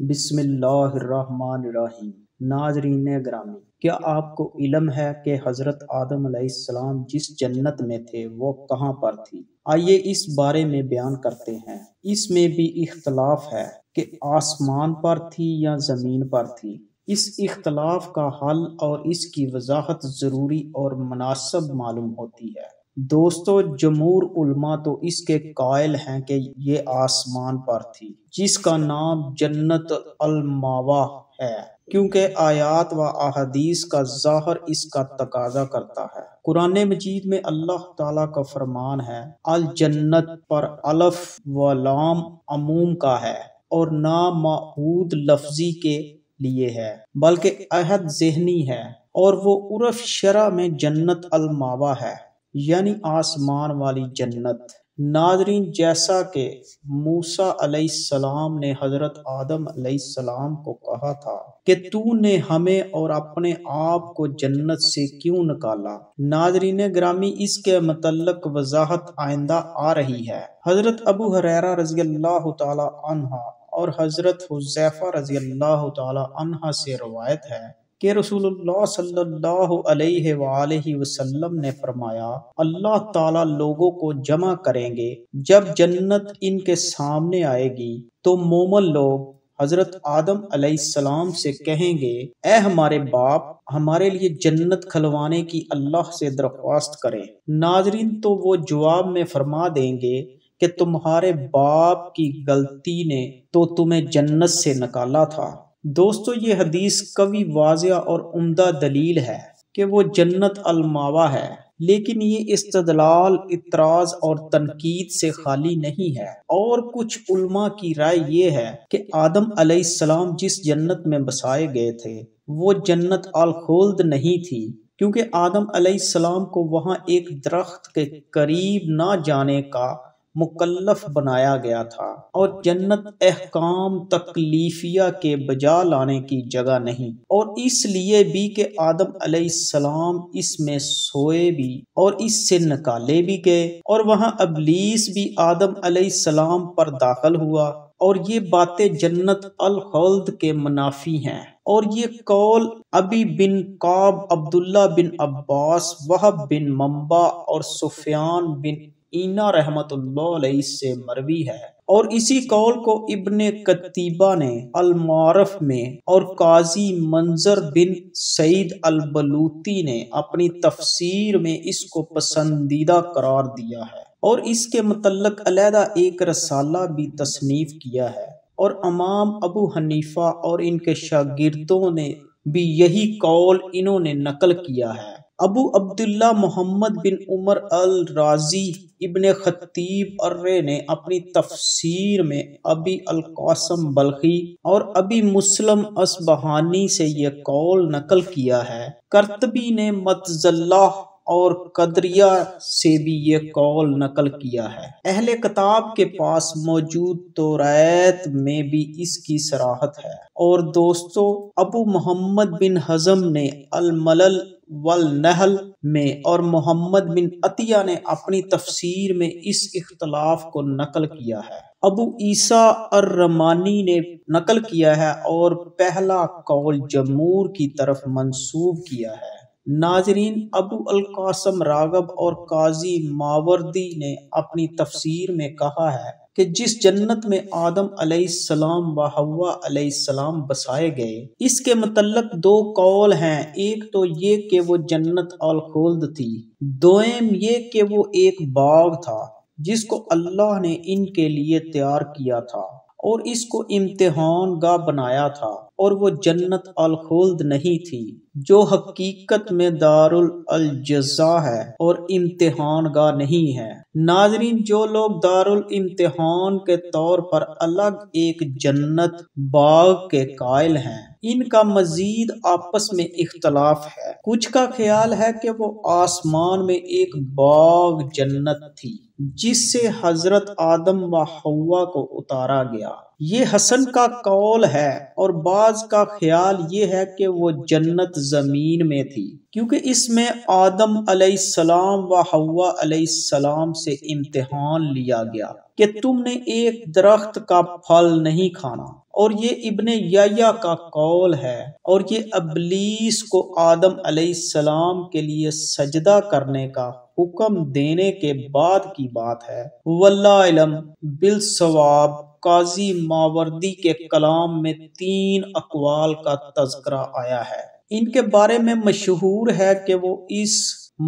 بسم اللہ الرحمن الرحیم۔ ناظرین گرامی، کیا آپ کو علم ہے کہ حضرت آدم علیہ السلام جس جنت میں تھے وہ کہاں پر تھی؟ آئیے اس بارے میں بیان کرتے ہیں۔ اس میں بھی اختلاف ہے کہ آسمان پر تھی یا زمین پر تھی۔ اس اختلاف کا حل اور اس کی وضاحت ضروری اور مناسب معلوم ہوتی ہے۔ دوستو، جمہور علماء تو اس کے قائل ہیں کہ یہ آسمان پر تھی، جس کا نام جنت المأویٰ ہے، کیونکہ آیات و احادیث کا ظاہر اس کا تقاضا کرتا ہے۔ قرآن مجید میں اللہ تعالیٰ کا فرمان ہے، الجنت پر الف و لام عموم کا ہے اور نہ معہود لفظی کے لیے ہے بلکہ عہد ذہنی ہے، اور وہ عرف شرع میں جنت المأویٰ ہے، یعنی آسمان والی جنت۔ ناظرین، جیسا کہ موسیٰ علیہ السلام نے حضرت آدم علیہ السلام کو کہا تھا کہ تو نے ہمیں اور اپنے آپ کو جنت سے کیوں نکالا؟ ناظرین گرامی، اس کے متعلق وضاحت آئندہ آ رہی ہے۔ حضرت ابو ہریرہ رضی اللہ تعالی عنہ اور حضرت حذیفہ رضی اللہ تعالی عنہ سے روایت ہے کہ رسول اللہ صلی اللہ علیہ وآلہ وسلم نے فرمایا، اللہ تعالیٰ لوگوں کو جمع کریں گے، جب جنت ان کے سامنے آئے گی تو مومن لوگ حضرت آدم علیہ السلام سے کہیں گے، اے ہمارے باپ، ہمارے لیے جنت کھلوانے کی اللہ سے درخواست کریں۔ ناظرین، تو وہ جواب میں فرما دیں گے کہ تمہارے باپ کی غلطی نے تو تمہیں جنت سے نکالا تھا۔ دوستو، یہ حدیث قوی، واضح اور عمدہ دلیل ہے کہ وہ جنت المأویٰ ہے، لیکن یہ استدلال اعتراض اور تنقید سے خالی نہیں ہے۔ اور کچھ علماء کی رائے یہ ہے کہ آدم علیہ السلام جس جنت میں بسائے گئے تھے وہ جنت الخلد نہیں تھی، کیونکہ آدم علیہ السلام کو وہاں ایک درخت کے قریب نہ جانے کا مکلف بنایا گیا تھا، اور جنت احکام تکلیفیہ کے بجا لانے کی جگہ نہیں، اور اس لیے بھی کہ آدم علیہ السلام اس میں سوئے بھی اور اس سے نکالے بھی گئے، اور وہاں ابلیس بھی آدم علیہ السلام پر داخل ہوا، اور یہ باتیں جنت الخلد کے منافی ہیں۔ اور یہ قول ابی بن کعب، عبداللہ بن عباس، وہب بن منبع اور سفیان بن عیینہ رحمۃ اللہ علیہ سے مروی ہے، اور اسی قول کو ابن قتیبہ نے المعارف میں اور قاضی منظر بن سعید البلوطی نے اپنی تفسیر میں اس کو پسندیدہ قرار دیا ہے، اور اس کے متعلق علیحدہ ایک رسالہ بھی تصنیف کیا ہے، اور امام ابو حنیفہ اور ان کے شاگردوں نے بھی یہی قول انہوں نے نقل کیا ہے۔ ابو عبداللہ محمد بن عمر الرازی ابن خطیب ارے نے اپنی تفسیر میں ابی القاسم بلخی اور ابی مسلم اصبہانی سے یہ قول نقل کیا ہے۔ قرطبی نے معتزلہ اور قدریہ سے بھی یہ قول نقل کیا ہے۔ اہل کتاب کے پاس موجود توریت میں بھی اس کی صراحت ہے۔ اور دوستو، ابو محمد بن حزم نے الملل والنحل میں اور محمد بن عطیہ نے اپنی تفسیر میں اس اختلاف کو نقل کیا ہے۔ ابو عیسیٰ الرمانی نے نقل کیا ہے اور پہلا قول جمہور کی طرف منسوب کیا ہے۔ ناظرین، ابو القاسم راغب اور قاضی ماوردی نے اپنی تفسیر میں کہا ہے کہ جس جنت میں آدم علیہ السلام و حوا علیہ السلام بسائے گئے، اس کے متعلق دو قول ہیں۔ ایک تو یہ کہ وہ جنت الخلد تھی، دوئم یہ کہ وہ ایک باغ تھا جس کو اللہ نے ان کے لیے تیار کیا تھا اور اس کو امتحان گاہ بنایا تھا، اور وہ جنت الخلد نہیں تھی جو حقیقت میں دار الجزا ہے اور امتحان گاہ نہیں ہے۔ ناظرین، جو لوگ دار الامتحان کے طور پر الگ ایک جنت باغ کے قائل ہیں، ان کا مزید آپس میں اختلاف ہے۔ کچھ کا خیال ہے کہ وہ آسمان میں ایک باغ جنت تھی جس سے حضرت آدم و حوا کو اتارا گیا، یہ حسن کا قول ہے، اور بعض کا خیال یہ ہے کہ وہ جنت زمین میں تھی، کیونکہ اس میں آدم علیہ السلام و حوا علیہ السلام سے امتحان لیا گیا کہ تم نے ایک درخت کا پھل نہیں کھانا، اور یہ ابن یحییٰ کا قول ہے، اور یہ ابلیس کو آدم علیہ السلام کے لیے سجدہ کرنے کا حکم دینے کے بعد کی بات ہے۔ واللہ علم بالصواب۔ قاضی ماوردی کے کلام میں 3 اقوال کا تذکرہ آیا ہے۔ ان کے بارے میں مشہور ہے کہ وہ اس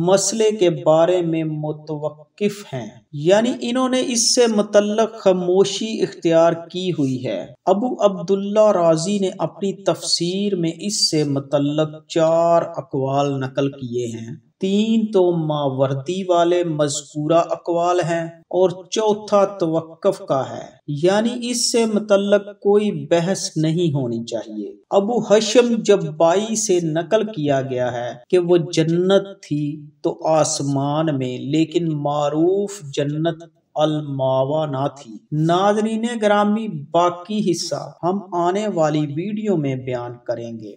مسئلے کے بارے میں متوقف ہیں، یعنی انہوں نے اس سے متعلق خاموشی اختیار کی ہوئی ہے۔ ابو عبداللہ رازی نے اپنی تفسیر میں اس سے متعلق 4 اقوال نقل کیے ہیں۔ 3 تو ماوردی والے مذکورہ اقوال ہیں اور چوتھا توقف کا ہے، یعنی اس سے متعلق کوئی بحث نہیں ہونی چاہیے۔ ابو حشم جبائی سے نقل کیا گیا ہے کہ وہ جنت تھی تو آسمان میں، لیکن معروف جنت الماوا نہ تھی۔ ناظرین گرامی، باقی حصہ ہم آنے والی ویڈیو میں بیان کریں گے۔